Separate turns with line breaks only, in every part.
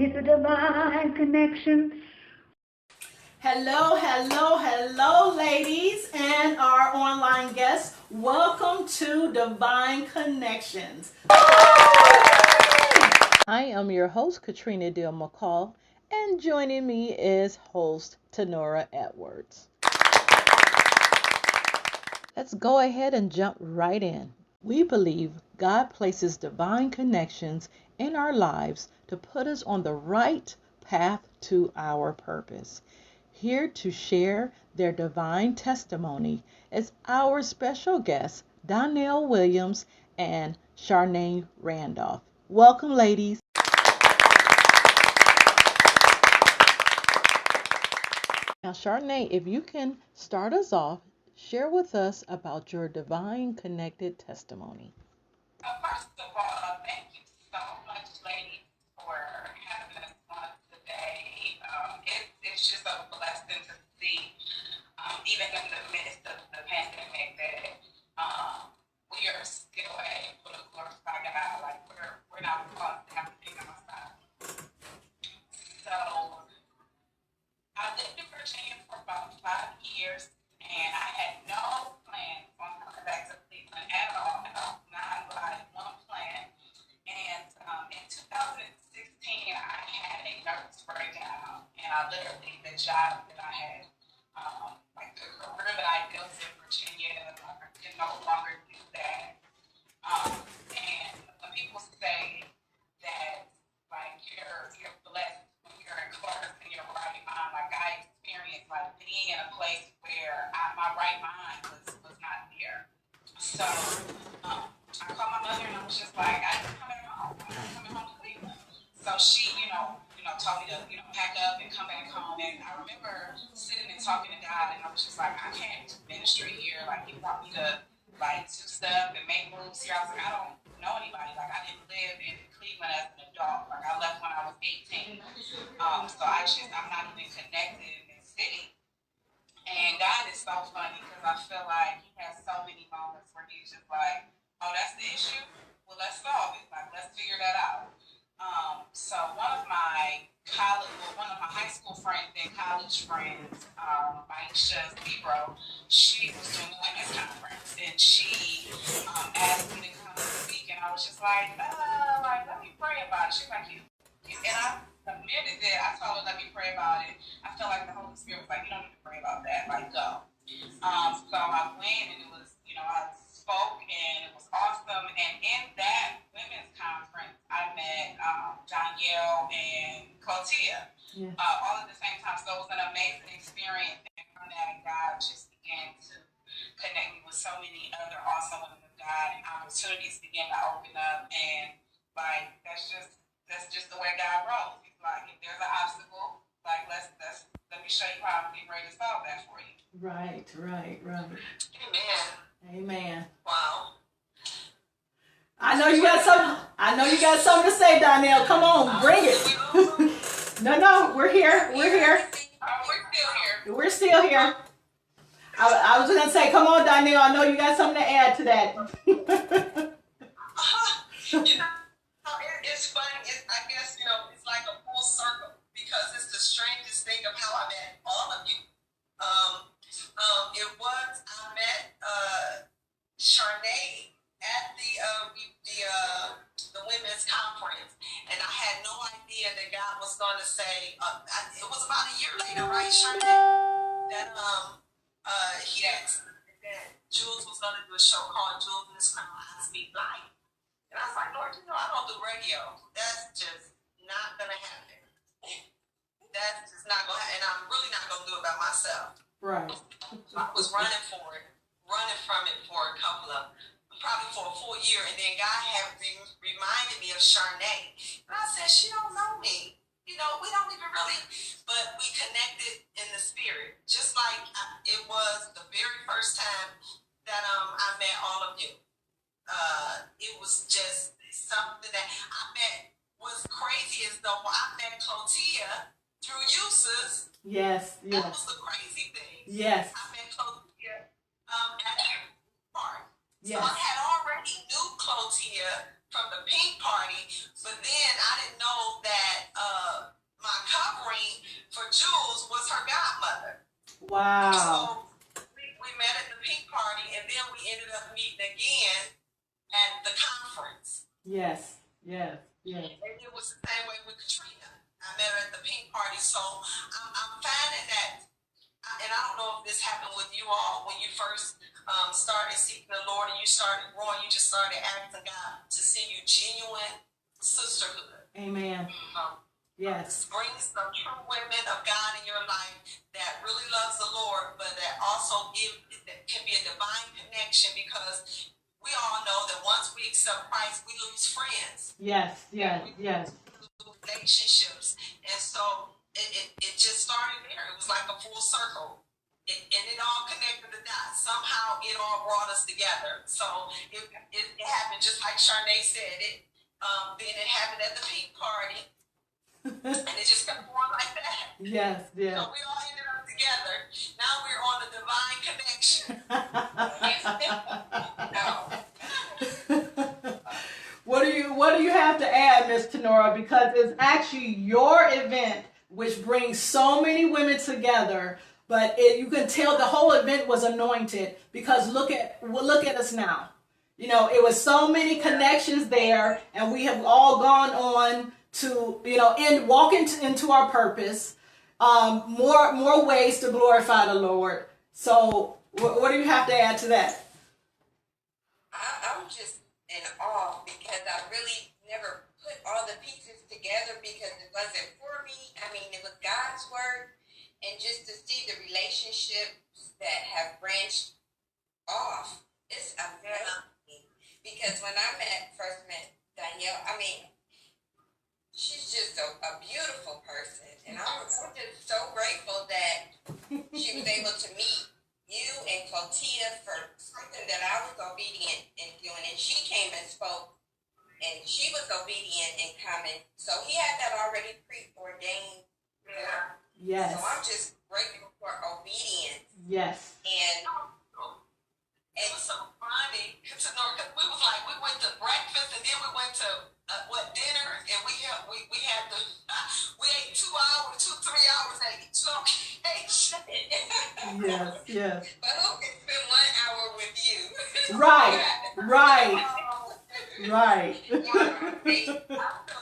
It's a divine connection.
Hello, hello, hello, ladies and our online guests. Welcome to Divine Connections. I am your host, Katrina Deal-McCall, and joining me is host Tenora Edwards. Let's go ahead and jump right in. We believe God places divine connections in our lives to put us on the right path to our purpose. Here to share their divine testimony is our special guests, Donielle Williams and Shar'nee Randolph. Welcome, ladies. Now, Shar'nee, if you can start us off, share with us about your divine connected testimony.
First of all, thank you so much, ladies, for having us on today. It's just a blessing to see, even in the midst of the pandemic, that we are still able to glorify God. Like we're not lost to have to think outside. So I lived in Virginia for about 5 years, and I had no plans on coming back to Cleveland at all. Not like one plan. And in 2016, I had a nervous breakdown, and I literally, the job that I had, like the career that I built in Virginia, I could no longer do that. And when people say that, like, you're blessed when you're in class and you're right mind, like I experienced like being in a place where my right mind was not there. So I called my mother and I was just like, I'm coming home. I'm coming home to Cleveland. So she, told me to, pack up and come back home. And I remember sitting and talking to God, and I was just like, I can't do ministry here. Like, you want me to like do stuff and make moves here? I was like, I don't know anybody. Like, I didn't live in Cleveland as an adult. Like, I left when I was 18. So I'm not even connected in this city. And God is so funny because I feel like He has so many moments where He's just like, oh, that's the issue? Well, let's solve it. Like, let's figure that out. So one of my high school friends and college friends, Aisha Zero, she was doing a women's conference, and she asked me to come speak, and I was just like, let me pray about it. She's like, and I admitted that. I told her, let me pray about it. I felt like the Holy Spirit was like, you don't need to pray about that. Like, go. So I went, and it was, I spoke, and it was awesome. And in that women's conference, I met Donielle and Katrina, all at the same time. So it was an amazing experience. And from that, God just began to connect me with so many other awesome women of God, and opportunities began to open up. And like that's just the way God rolls. He's like, if there's an obstacle, like let me show you how I'm getting ready to solve that for you.
Right. Amen.
Wow.
I know you got something to say, Donielle. Come on, bring it. No, we're here. We're still here. I was gonna say, come on, Donielle. I know you got something to add to that.
It's funny. I guess it's like a full circle because it's the strangest thing of how I met all of you. I met Shar'nee at the women's conference, and I had no idea that God was going to say. It was about a year later, right, Shar'nee? That he asked that Jules was going to do a show called Jules in This Crown I Speak Life. And I was like, Lord, I don't do radio. That's just not going to happen. That's just not going to happen. And I'm really not going to do it by myself.
Right.
So I was running from it for probably for a full year. And then God had reminded me of Shar'nee. And I said, she don't know me. We don't even really, but we connected in the spirit. Just like it was the very first time that I met all of you. It was just something that I met. Was crazy as though I met Katrina through you, sis.
Yes.
That was the crazy thing.
Yes.
I met Katrina at the park.
Yes.
So I had already knew Katrina from the pink party, but then I didn't know that Katrina. I met her at the pink party. So I'm finding that, and I don't know if this happened with you all when you first started seeking the Lord and you started growing, you just started asking God to send you genuine sisterhood.
Amen. Yes.
Bring some true women of God in your life that really loves the Lord, but that also that can be a divine connection, because we all know that once we accept Christ, we lose friends.
Yes, yes, yes.
Relationships. And so it just started there. It was like a full circle. And it all connected the dots. Somehow it all brought us together. So it happened just like Shar'nee said it. Then it happened at the pink party. And it just kept going like that.
Yes, yes.
So we all ended up together. Now we're on a divine connection.
What do you have to add, Miss Tenora? Because it's actually your event which brings so many women together. But you can tell the whole event was anointed, because look at us now. You know, it was so many connections there, and we have all gone on to, walk into our purpose, more ways to glorify the Lord. So what do you have to add to that?
I'm just in awe, because I really never put all the pieces together, because it wasn't for me. I mean, it was God's word, and just to see the relationships that have branched off, it's amazing. Because when I first met Donielle, I mean, she's just a beautiful person. And I'm just so grateful that she was able to meet you and Clotia for something that I was obedient in doing. And she came and spoke, and she was obedient in coming. So he had that already preordained.
Yes.
So I'm just grateful for obedience.
Yes.
And
it was so funny, because we was like, we went to breakfast and then we went to dinner, and we ate 2 hours, 3 hours at each location.
Yes, yes.
But who can spend 1 hour with you?
Right.
Right.
I
feel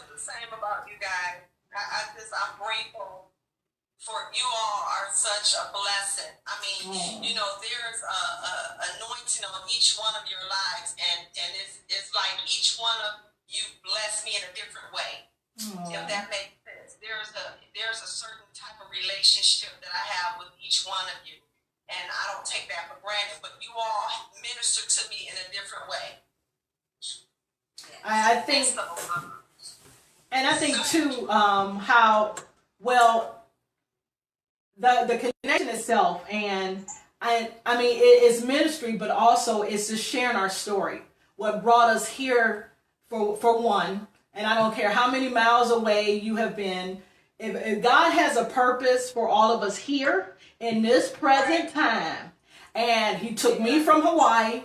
the same about you guys. I'm grateful for you all are such a blessing. I mean, there's a anointing on each one of your lives, and it's like each one of you bless me in a different way. If that makes sense. There's a certain type of relationship that I have with each one of you, and I don't take that for granted. But you all minister to me in a different way.
I think, and I think too, how well the connection itself, and I mean, it is ministry, but also it's just sharing our story. What brought us here for one, and I don't care how many miles away you have been, if God has a purpose for all of us here in this present time, and he took me from Hawaii,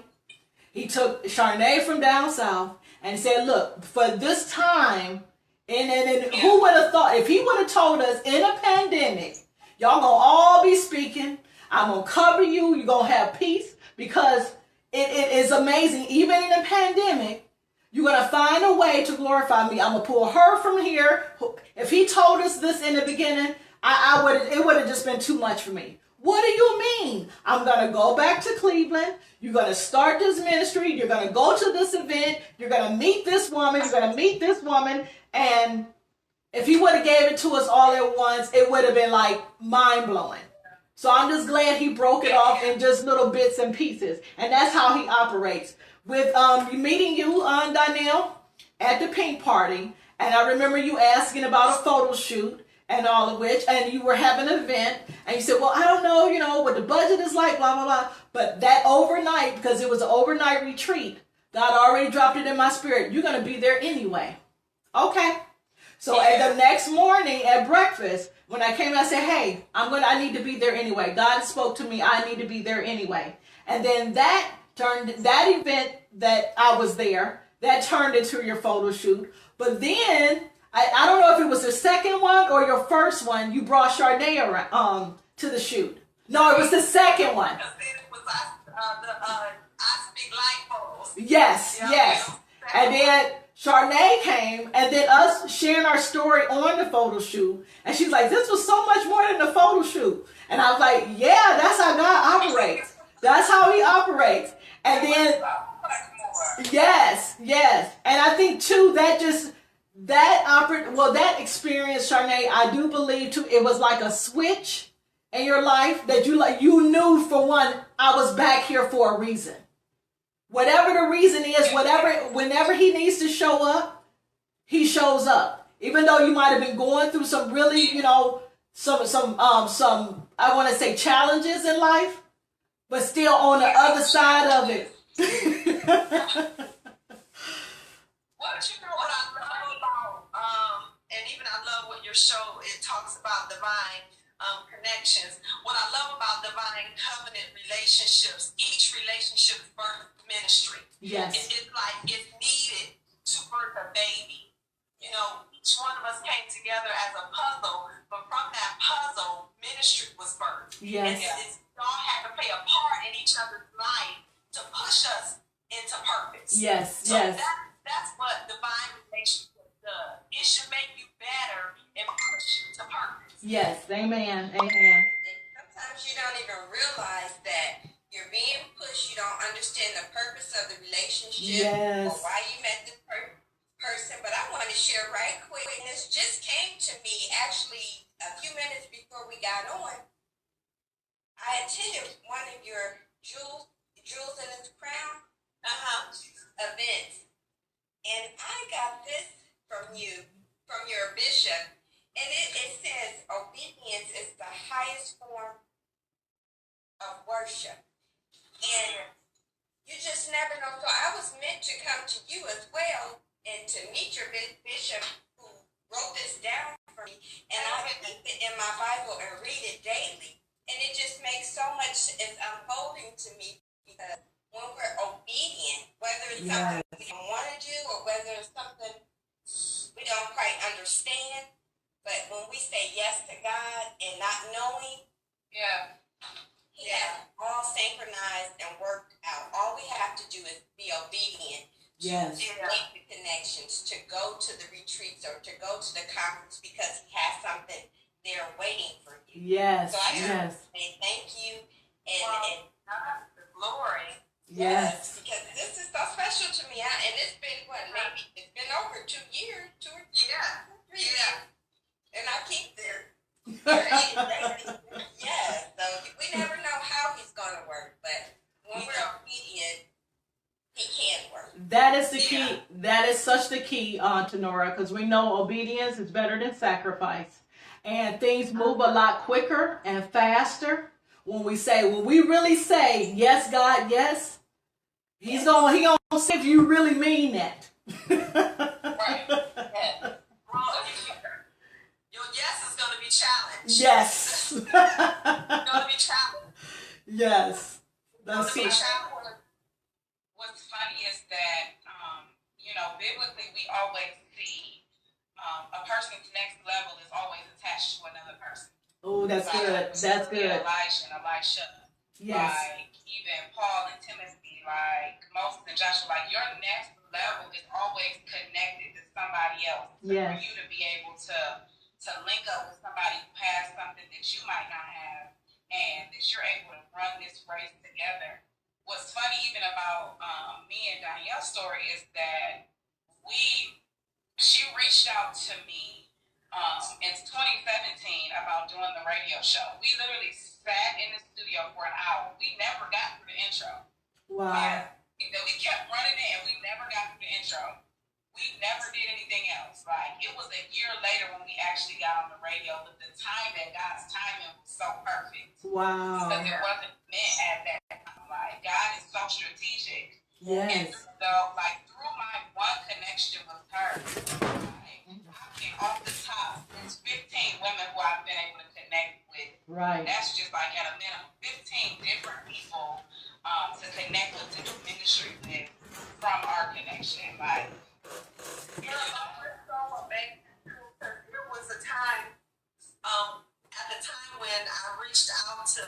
he took Shar'nee from down south, and said, look, for this time, and who would have thought, if he would have told us in a pandemic, y'all gonna all be speaking, I'm gonna cover you, you're gonna have peace, because it is amazing. Even in a pandemic, you're gonna find a way to glorify me. I'm gonna pull her from here. If he told us this in the beginning, it would have just been too much for me. What do you mean? I'm gonna go back to Cleveland. You're gonna start this ministry. You're gonna go to this event. You're gonna meet this woman. You're gonna meet this woman. And if he would have gave it to us all at once, it would have been like mind blowing. So I'm just glad he broke it off in just little bits and pieces. And that's how he operates. With meeting you, Donielle, at the pink party. And I remember you asking about a photo shoot and all of which. And you were having an event. And you said, well, I don't know, what the budget is like, blah, blah, blah. But that overnight, because it was an overnight retreat, God already dropped it in my spirit. You're going to be there anyway. Okay. So at the next morning at breakfast, when I came, I said, hey, I need to be there anyway. God spoke to me. I need to be there anyway. And then that event that I was there, that turned into your photo shoot. But then, I don't know if it was the second one or your first one, you brought Shar'nee around, to the shoot. No, it was the second one.
It was I Speak Life photos.
Yes. And then Shar'nee came, and then us sharing our story on the photo shoot, and she's like, "This was so much more than the photo shoot." And I was like, "Yeah, that's how God operates. That's how He operates." And then, yes, yes, and I think too that that experience, Shar'nee, I do believe too, it was like a switch in your life that you knew, for one, I was back here for a reason. Whatever the reason is, whenever He needs to show up, He shows up. Even though you might have been going through some really, some I want to say challenges in life, but still on the other side of it.
What what I love about, and even I love what your show, it talks about divine connections. What I love about divine covenant relationships, each relationship birth ministry.
Yes.
It's like it's needed to birth a baby. Each one of us came together as a puzzle, but from that puzzle, ministry was birthed.
Yes.
And we all had to play a part in each other's life to push us into purpose.
Yes,
so
yes.
That's what divine relationship does. It should make you better and push you to purpose.
Yes, amen, amen.
And sometimes you don't even realize that you're being pushed. You don't understand the purpose of the relationship,
yes,
or why you met this person. But I want to share right quick. And this just came to me actually a few minutes before we got on. I attended one of your Jewels in His Crown events, and I got this from your bishop, and it says obedience is the highest form of worship, and you just never know. So I was meant to come to you as well and to meet your bishop who wrote this down for me, and I keep it in my Bible and read it daily. And it just makes so much, it's unfolding to me, because when we're obedient, whether it's something we don't want to do or whether it's something we don't quite understand, but when we say yes to God and not knowing, He has all synchronized and worked out. All we have to do is be obedient
yes,
to make the connections, to go to the retreats or to go to the conference, because He has something there waiting for you.
yes,
so I
yes.
say thank you and
the glory.
Yes.
Because this is so special to me. And it's been maybe it's been over 2 years, 2 or 3 years. And I keep there. Yes. So we never know how He's gonna work, but when we're obedient, He can work.
That is the key. That is such the key, Tenora, because we know obedience is better than sacrifice. And things move a lot quicker and faster when we really say, yes, God, yes. He gonna see if you really mean that.
Right. Your yes is gonna be challenged.
Yes.
It's gonna be challenged.
Yes. That's
so what's funny is that biblically we always see a person's next level is always attached to another person.
Oh, that's good. That's good.
Elijah and Elisha.
Yes.
Like even Paul and Timothy, like Moses and Joshua, like your next level is always connected to somebody else.
Yes.
For you to be able to link up with somebody who has something that you might not have, and that you're able to run this race together. What's funny even about me and Donielle's story is that she reached out to me in 2017 about doing the radio show. We literally sat in the studio for an hour. We never got through the intro.
Wow.
We kept running it and we never got through the intro. We never did anything else. Like, it was a year later when we actually got on the radio, but the timing, God's timing was so perfect.
Wow.
Because it wasn't meant at that time. Like, God is so strategic.
Yes.
And so, like, through my one connection with her, like, I mean, off the top, there's 15 women who I've been able to connect with.
Right.
That's just like at a minimum 15 different people to connect with, to do ministry with from our connection. Like, there was a time, at the time when I reached out to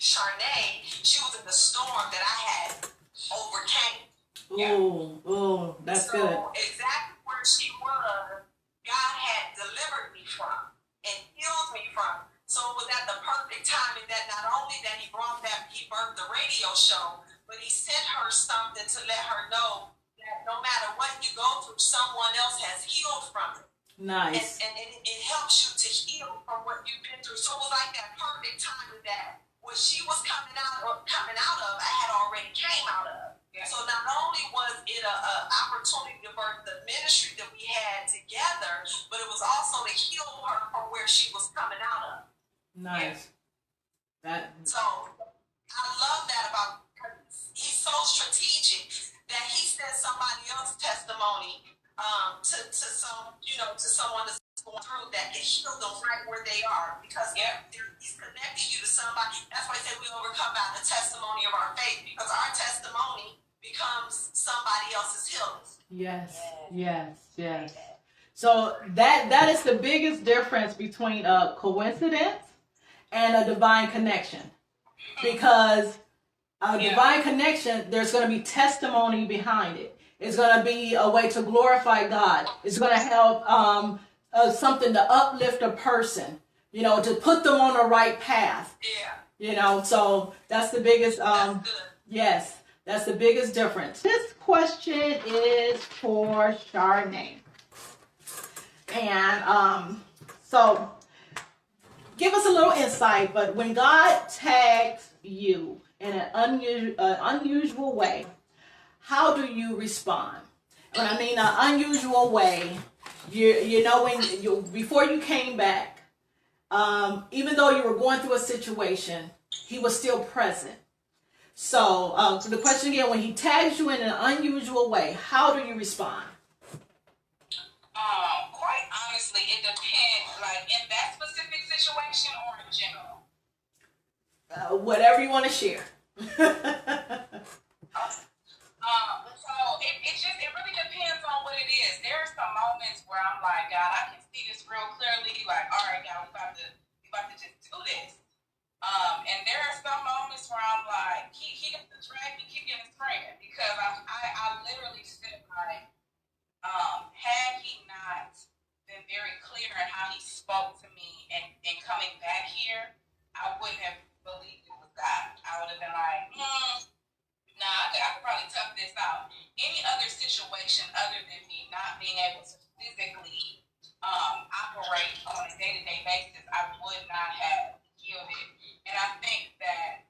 Shar'nee, she was in the storm that I had overcame.
Oh, that's
from and healed me from. So it was at the perfect timing that not only that he birthed the radio show, but he sent her something to let her know that no matter what you go through, someone else has healed from it.
Nice.
And it helps you to heal from what you've been through. So it was like that perfect timing that what she was coming out of, I had already came out of. Yeah. So not only was it an opportunity to birth the ministry that we had together, but it was also to heal her from where she was coming out of.
Nice. Yeah.
So I love that about him. He's so strategic that he sent somebody else's testimony to someone that's going through that can heal them right where they are, because he's connecting you to somebody. That's why I said we overcome by the testimony of our faith, because our testimony becomes somebody else's healing.
Yes. So that is the biggest difference between a coincidence and a divine connection, because a divine connection, there's going to be testimony behind it. It's going to be a way to glorify God. It's going to help something to uplift a person, to put them on the right path. So that's the biggest, yes, that's the biggest difference. This question is for Shar'nee. And so give us a little insight, but when God tags you in an unusual way, how do you respond? When I mean an unusual way, before you came back, even though you were going through a situation, he was still present. So the question again, when he tags you in an unusual way, how do you respond?
Quite honestly, it depends, like in that specific situation or in general.
Whatever you want to share.
So it really depends on what it is. There are some moments where I'm like, God, I can see this real clearly. Like, all right, God, we about to just do this. And there are some moments where I'm like, he gets to drag me kicking and screaming, because I literally sit like, had he not been very clear in how he spoke to me and coming back here, I wouldn't have believed it was God. I would have been like, I could probably tough this out. Any other situation other than me not being able to physically operate on a day-to-day basis, I would not have yielded. And I think that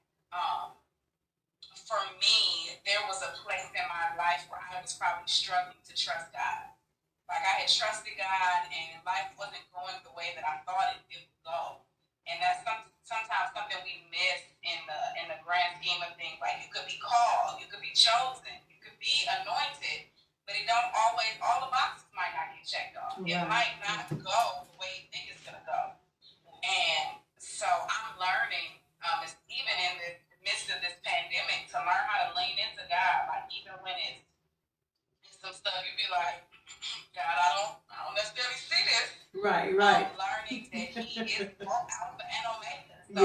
for me, there was a place in my life where I was probably struggling to trust God. Like, I had trusted God and life wasn't going the way that I thought it would go. And that's sometimes something we miss in the grand scheme of things. Like, you could be called, you could be chosen, you could be anointed, but it don't always, all the boxes might not get checked off. Right. It might not go the way you think it's going to go. And so I'm learning, even in the midst of this pandemic, to learn how to lean into God. Like, even when it's some stuff, you be like, God, I don't necessarily see this.
Right.
Learning that he is both Alpha and Omega. So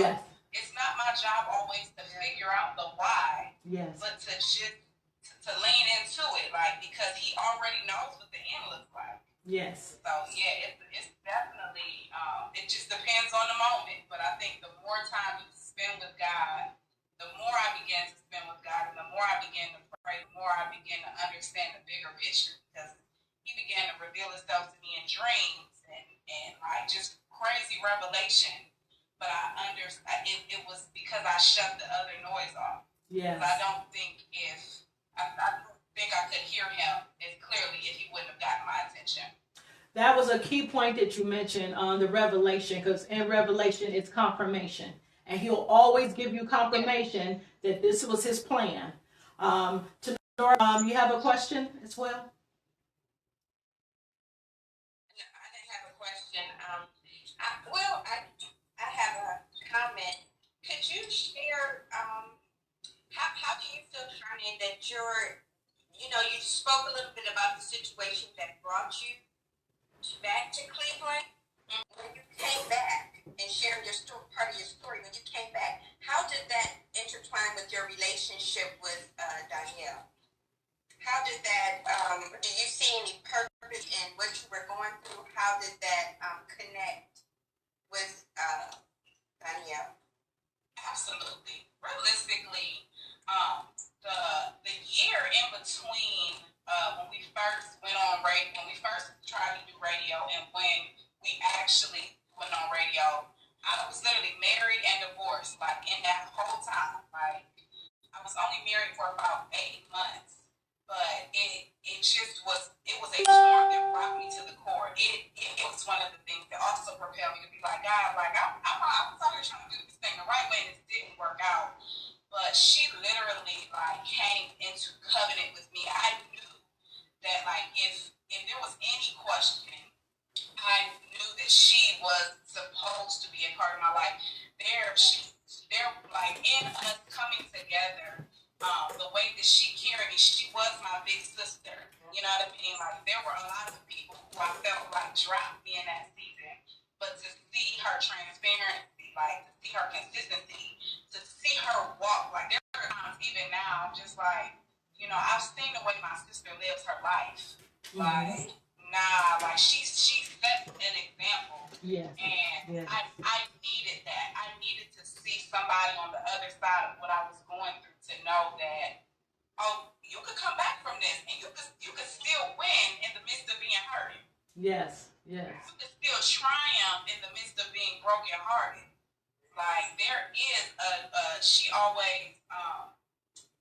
it's not my job always to figure out the why, but to just to lean into it, like, because he already knows what the end looks like. Yes. So it's definitely it just depends on the moment. But I think the more time you spend with God, the more I begin to spend with God, and the more I begin to pray, the more I begin to understand the bigger picture, because he began to reveal himself to me in dreams and like just crazy revelation. But I understand it was because I shut the other noise off. Yes. I don't think I could hear him as clearly if he wouldn't have gotten my attention.
That was a key point that you mentioned on the revelation, because in revelation it's confirmation, and he'll always give you confirmation that this was his plan. You have a question as well?
I have a comment. Could you share how do you feel, Shar'nee, that you spoke a little bit about the situation that brought you back to Cleveland? When you came back and shared your story, part of your story, when you came back, how did that intertwine with your relationship with Donielle? How did that, do you see any purpose in what you were going through? How did that connect with Donielle?
Absolutely. Realistically, the year in between when we first went on radio, when we first tried to do radio, and when we actually went on radio, I was literally married and divorced. Like in that whole time, like I was only married for about 8 months, but it just was a storm that brought me to the core. It was one of the things that also propelled me to be like, God, like I was out here trying to do this thing the right way and it didn't work out. But she literally like came into covenant with me. I knew that like if there was any question, I knew that she was supposed to be a part of my life. They're like in us coming together. The way that she carried me, she was my big sister. You know what I mean? Like there were a lot of people who I felt like dropped me in that season. But to see her transparency, like to see her consistency, to see her walk, like there are times even now, I'm just like, you know, I've seen the way my sister lives her life. Like, nah, like she set an example.
Yes.
And
Yes.
I needed that. I needed to see somebody on the other side of what I was going through to know that, oh, you could come back from this and you could still win in the midst of being hurt.
Yes. Yes.
You could still triumph in the midst of being brokenhearted. Like there is she always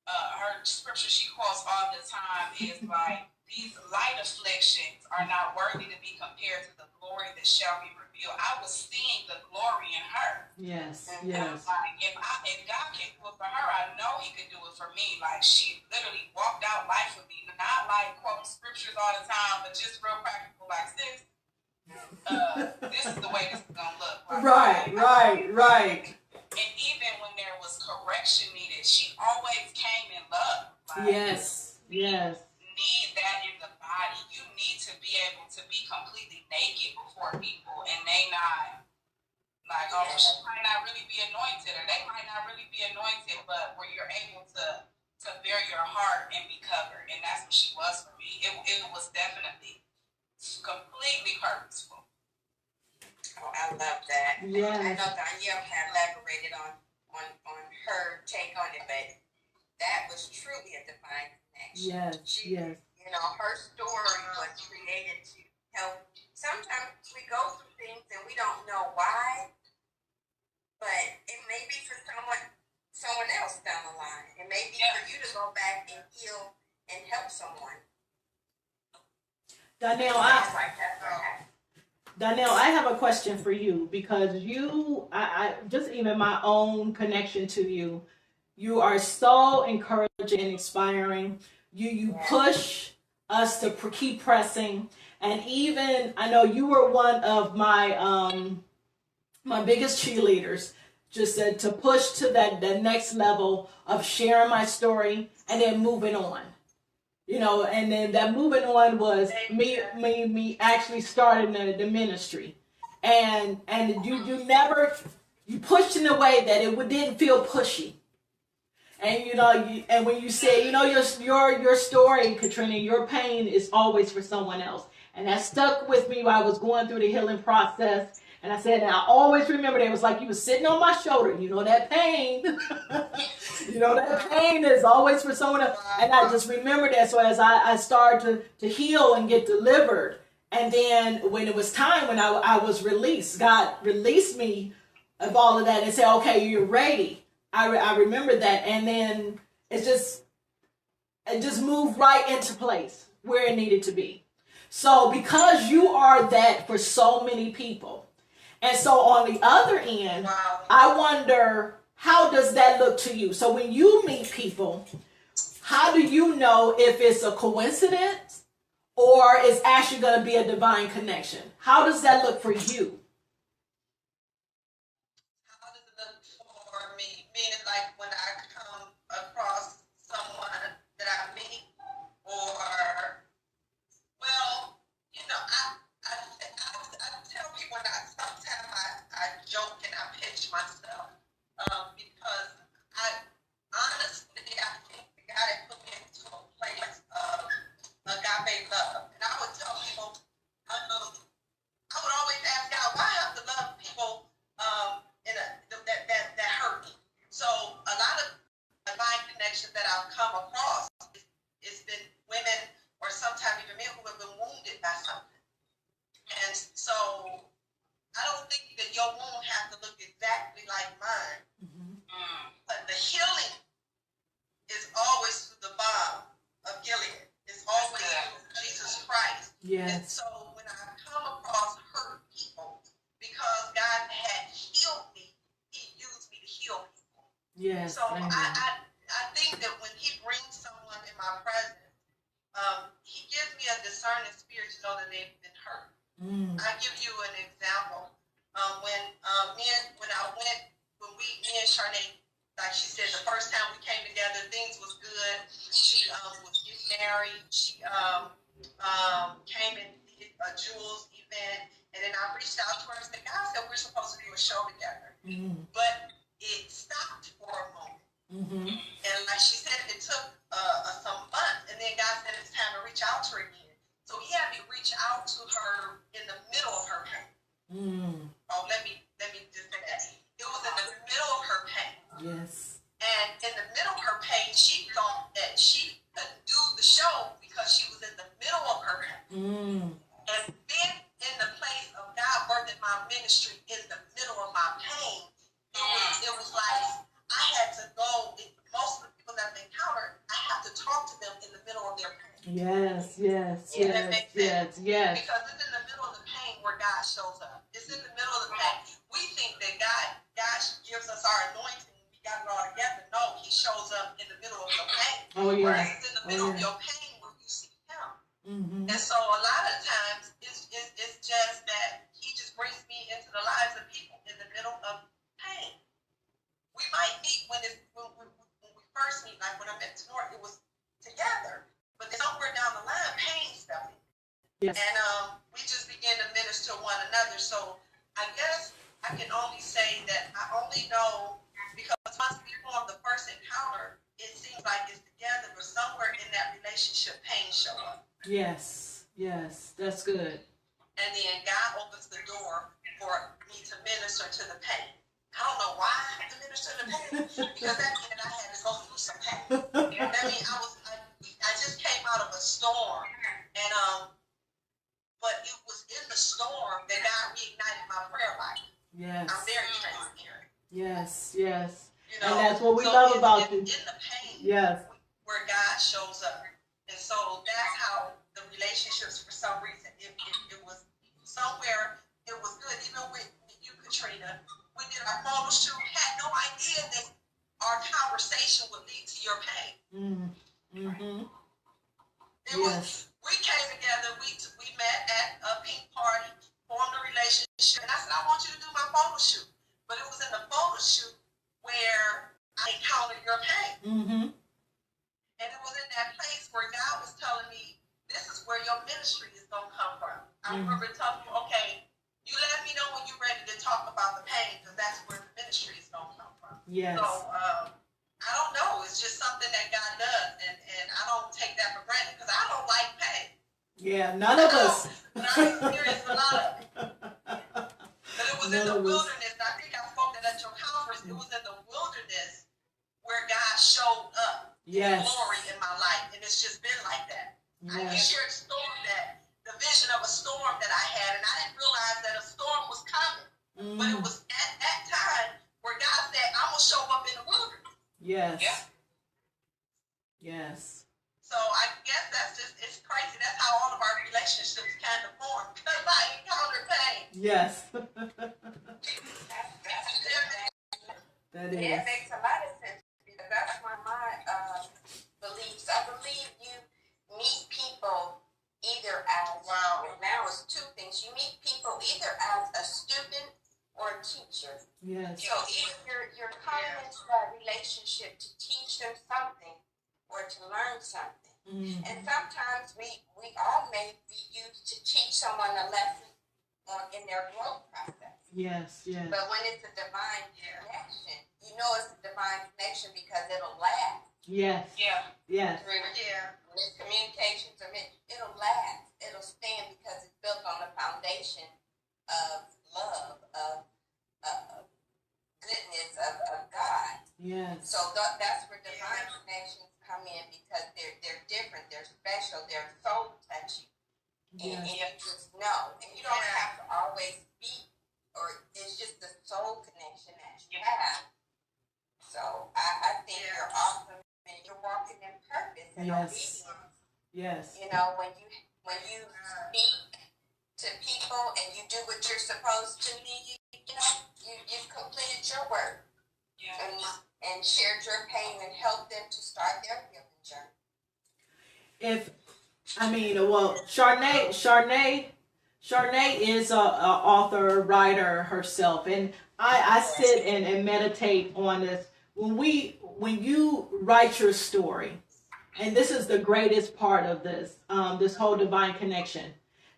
her scripture she quotes all the time is like, these light afflictions are not worthy to be compared to the glory that shall be revealed. I was seeing the glory in her.
Yes.
And
Yes.
like, if God can do it for her, I know He can do it for me. Like she literally walked out life with me, not like quoting scriptures all the time, but just real practical. Like, sis, this is the way this is gonna look. Like,
Right.
And even when there was correction needed, she always came in love. Like,
Yes.
Need that in the body. You need to be able to be completely naked before people, and they not like, oh, she might not really be anointed, or they might not really be anointed, but where you're able to bear your heart and be covered, and that's what she was for me. It was definitely completely purposeful.
Oh, I love that.
Yes.
I know Donielle had elaborated on her take on it, but that was truly a divine connection.
Yes.
You know, her story was created to help. Sometimes we go through things and we don't know why, but it may be for someone else down the line. It may be for you to go back and heal and help someone.
Donielle, I have a question for you, because I just even my own connection to you, you are so encouraging and inspiring. You push us to keep pressing, and even I know you were one of my my biggest cheerleaders. Just said to push to that next level of sharing my story and then moving on. You know, and then that moving on was me actually starting the ministry, and you pushed in a way that it didn't feel pushy. And you know, and when you say, you know, your story, Katrina, your pain is always for someone else, and that stuck with me while I was going through the healing process. And I said, and I always remember that it was like you was sitting on my shoulder. You know that pain, you know that pain is always for someone else. And I just remember that. So as I started to heal and get delivered, and then when it was time, when I was released, God released me of all of that and said, okay, you're ready. I remember that, and then it just moved right into place where it needed to be. So because you are that for so many people, and so on the other end, I wonder, how does that look to you? So when you meet people, how do you know if it's a coincidence or it's actually going to be a divine connection? How does that look for you?
How does it look for me? Meaning like when I come across someone that I meet, or, well, you know, I tell people that sometimes I joke and I pitch myself, because I honestly, I think God had put me into a place of agape love. And I would tell people, I would
Yes.
So I think that when he brings someone in my presence, he gives me a discerning spirit to know that they've been hurt. I give you an example. When me and Shar'nee, like she said, the first time we came together, things was good. She was getting married. She came and did a Jules event, and then I reached out to her and said, "God said we're supposed to do a show together," but it stopped for a moment. And like she said, it took some months, and then God said it's time to reach out to her again. So he had me reach out to her in the middle of her pain. Oh, let me just say that. It was in the middle of her pain.
Yes.
And in the middle of her pain, she thought that she couldn't do the show because she was in the middle of her pain. And then in the place of God birthing my ministry in the middle of my pain, it was like I had to go. Most of the people that I've encountered, I have to talk to them in the middle of their pain.
Yes. Yes.
That makes sense.
Yes.
Because it's in the middle of the pain where God shows up. It's in the middle of the pain. We think that God gives us our anointing. We got it all together. No, he shows up in the middle of your pain.
Oh, yeah.
Right? It's in the middle of your pain where you see him. And so a lot of times it's just that he just brings me into the lives of people in the middle of pain. We might meet when we first meet, like when I met Tenor, it was together. But then somewhere down the line, pain stepped in.
Yes.
And we just began to minister one another. So I guess I can only say that I only know because once we form the first encounter, it seems like it's together, but somewhere in that relationship, pain show up.
Yes. That's good.
And then God opens the door for me to minister to the pain. I don't know why I have to minister to the pain, because that meant I had to go through some pain. That means I just came out of a storm, and but it was in the storm that God reignited my prayer life.
Yes.
I'm very transparent.
Yes.
You know,
And that's what we
so
love about you.
In the pain,
yes,
where God shows up, and so that's how the relationships, for some reason, it was somewhere. It was good, even with you, Katrina. We did our photo shoot. Had no idea that our conversation would lead to your pain. We came together. We met at a pink party, formed a relationship, and I said, I want you to do my photo shoot. But it was in the photo shoot where I encountered your pain. And it was in that place where God was telling me, this is where your ministry is going to come from. I remember telling you, okay, you let me know when you're ready to talk about the pain, because that's where the ministry is going to come from.
yes.
So, I don't know. It's just something that God does, and I don't take that for granted, because I don't like pain.
Yeah, none of us.
But I experienced a lot of it. But it was in the wilderness. I think I spoke that at your conference. It was in the wilderness where God showed up in glory in my life, and it's just been like that. I can share a storm the vision of a storm that I had, and I didn't realize that a storm was coming. But it was at that time where God said, I'm going to show up in the wilderness.
Yes.
Yeah.
Yes.
So I guess it's crazy. That's how all of our relationships kind of form, because I encountered pain.
Yes.
That makes a lot of sense, because that's one of my beliefs. I believe you meet people either as, now it's two things. You meet people either as a student or a teacher.
Yes.
So either you're coming into that relationship to teach them something or to learn something. And sometimes we all may be used to teach someone a lesson in their growth process.
Yes.
But when it's a divine connection, you know it's a divine connection because it'll last.
Yes. Yes.
Miscommunications, it'll last. It'll stand because it's built on the foundation of love, of goodness, of God.
Yes.
So that's where divine connections come in, because they're different, they're special, they're soul touching. And you just know. And you don't have to always speak, or it's just the soul connection that you have. So I think you're awesome, and you're walking in purpose and obedience.
Yes.
You know, when you speak to people and you do what you're supposed to, you've completed your work. And help them to start their healing journey.
Shar'nee is a author, writer herself, and I sit and meditate on this. When you write your story, and this is the greatest part of this whole divine connection,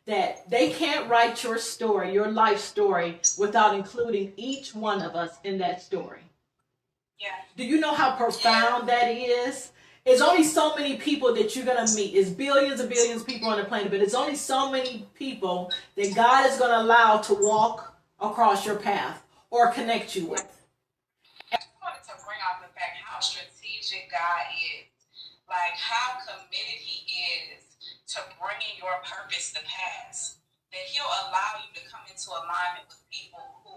that they can't write your story, your life story, without including each one of us in that story.
Yeah.
Do you know how profound that is? It's only so many people that you're going to meet. It's billions and billions of people on the planet, but it's only so many people that God is going to allow to walk across your path or connect you with.
I just wanted to bring out the fact how strategic God is, like how committed He is to bringing your purpose to pass. That He'll allow you to come into alignment with people who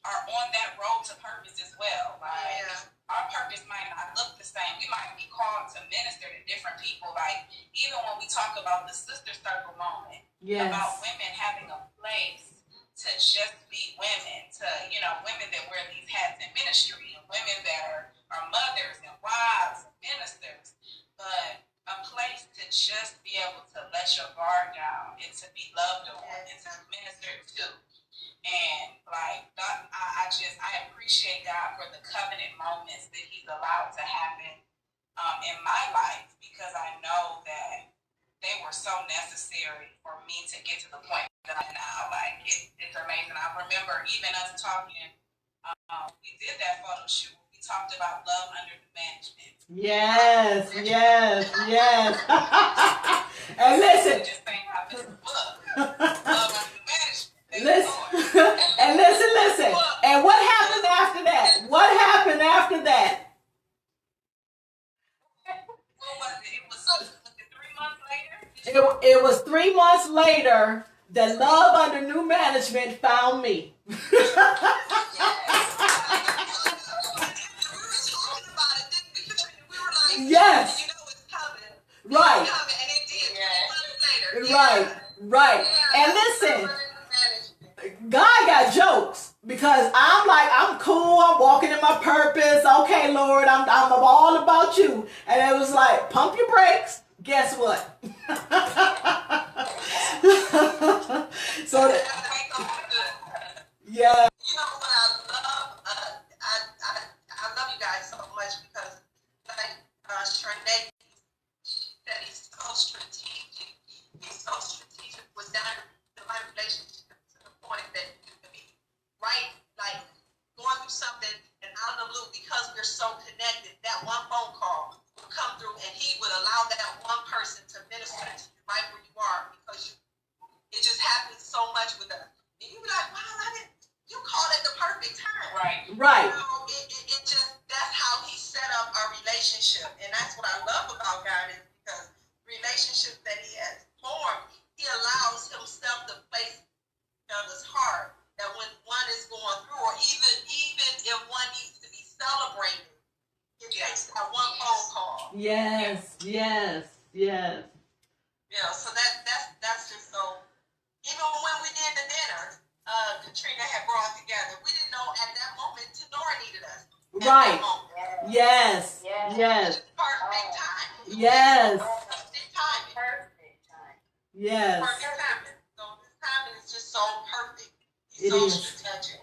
are on that road to purpose as well. Like our purpose might not look the same. We might be called to minister to different people. Like even when we talk about the sister circle moment, about women having a place to just be women, to women that wear these hats in ministry, and women that are mothers and wives and ministers, but a place to just be able to let your guard down and to be loved on and to minister to. And like I appreciate God for the covenant moments that He's allowed to happen in my life, because I know that they were so necessary for me to get to the point that I'm now. Like it's amazing. I remember even us talking. We did that photo shoot. We talked about love under the management.
Yes. And listen.
Just think how this book, love under the management.
Listen. And what happened after that? What happened after that?
What was it? It was 3 months later?
It was 3 months later that love under new management found me. Yes.
It's coming.
Right.
It's coming, and it did. 3 months later.
Right. And listen, God got jokes, because I'm cool. I'm walking in my purpose. Okay, Lord, I'm all about you. And it was like, pump your brakes. Guess what? So yeah.
You know what I love? I love you guys so much, because like Shar'nee said, he's so strategic. He's so strategic with that divine relationship, to the point that you can be right, like going through something, and out of the blue, because we're so connected, that one phone call will come through, and he would allow that one person to minister to you right where you are, because it just happens so much with us. And you be like, wow, you called at the perfect time.
Right.
You know, it just, that's how he set up our relationship. And that's what I love about God, is because relationships that he has formed, he allows himself to place each other's heart, that when one is going through, or even if one needs to be celebrated, it takes that one phone call.
Yes.
Yeah, so that's just so. Even when we did the dinner, Katrina had brought together. We didn't know at that moment Tenora needed us.
Right. Yes.
Perfect time.
Yes.
Perfect timing.
Yes.
Perfect timing. So this timing is just so perfect.
It
so
is.
strategic.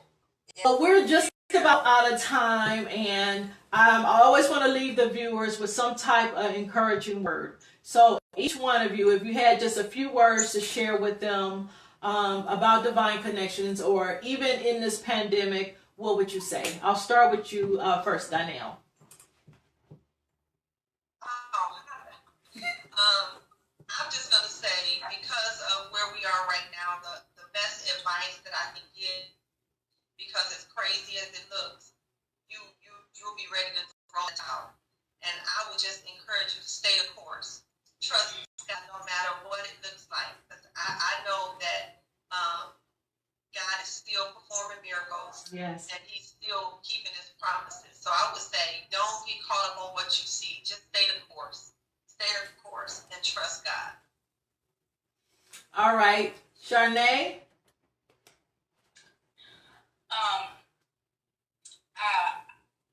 Well, we're just about out of time, and I always want to leave the viewers with some type of encouraging word. So each one of you, if you had just a few words to share with them about divine connections, or even in this pandemic, what would you say? I'll start with you first, Donielle.
I'm just going to say, because of where we are right now, the best advice that I can give, because as crazy as it looks, you'll be ready to throw it out. And I would just encourage you to stay the course. Trust God no matter what it looks like. Because I know that God is still performing miracles.
Yes.
And he's still keeping his promises. So I would say, don't get caught up on what you see. Just stay the course. Stay the course and trust God.
All right. Shar'nee?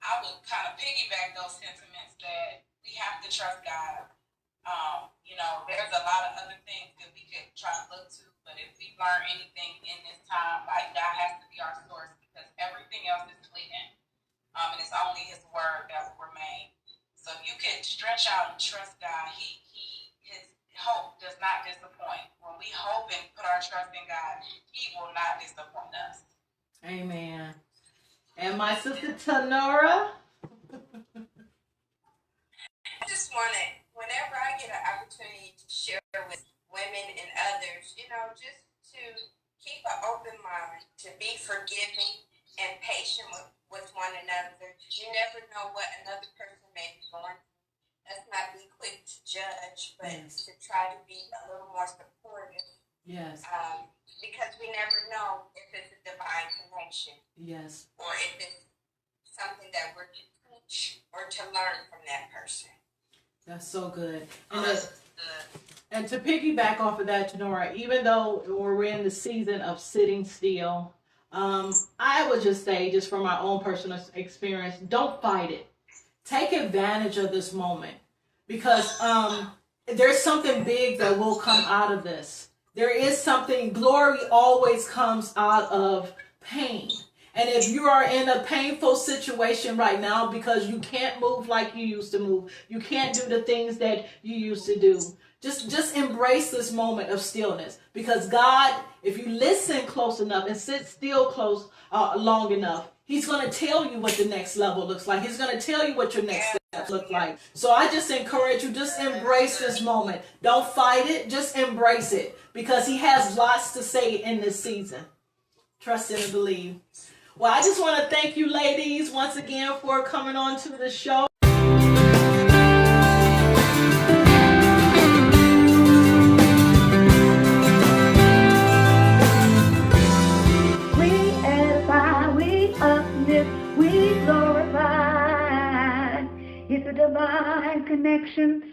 I would kind of piggyback those sentiments that we have to trust God. There's a lot of other things that we could try to look to, but if we learn anything in this time, like God has to be our source because everything else is fleeting. And it's only His word that will remain. So if you can stretch out and trust God, His hope does not disappoint. When we hope and put our trust in God, He will not disappoint us.
Amen. And my sister Tanora.
I just want to, whenever I get an opportunity to share with women and others, just to keep an open mind, to be forgiving and patient with one another. You never know what another person may be going through. Let's not be quick to judge, but to try to be a little more supportive.
Yes.
Because we never know if it's a divine connection.
Yes.
Or if it's something that we're to teach or to learn from that person.
That's so good. And to piggyback off of that, Tanora, even though we're in the season of sitting still, I would just say, just from my own personal experience, don't fight it. Take advantage of this moment because there's something big that will come out of this. There is something, glory always comes out of pain. And if you are in a painful situation right now because you can't move like you used to move, you can't do the things that you used to do, just embrace this moment of stillness. Because God, if you listen close enough and sit still long enough, He's going to tell you what the next level looks like. He's going to tell you what your next steps look like. So I just encourage you, just embrace this moment. Don't fight it, just embrace it. Because He has lots to say in this season. Trust and believe. Well, I just want to thank you ladies once again for coming on to the show.
We edify, we uplift, we glorify. It's a divine connection.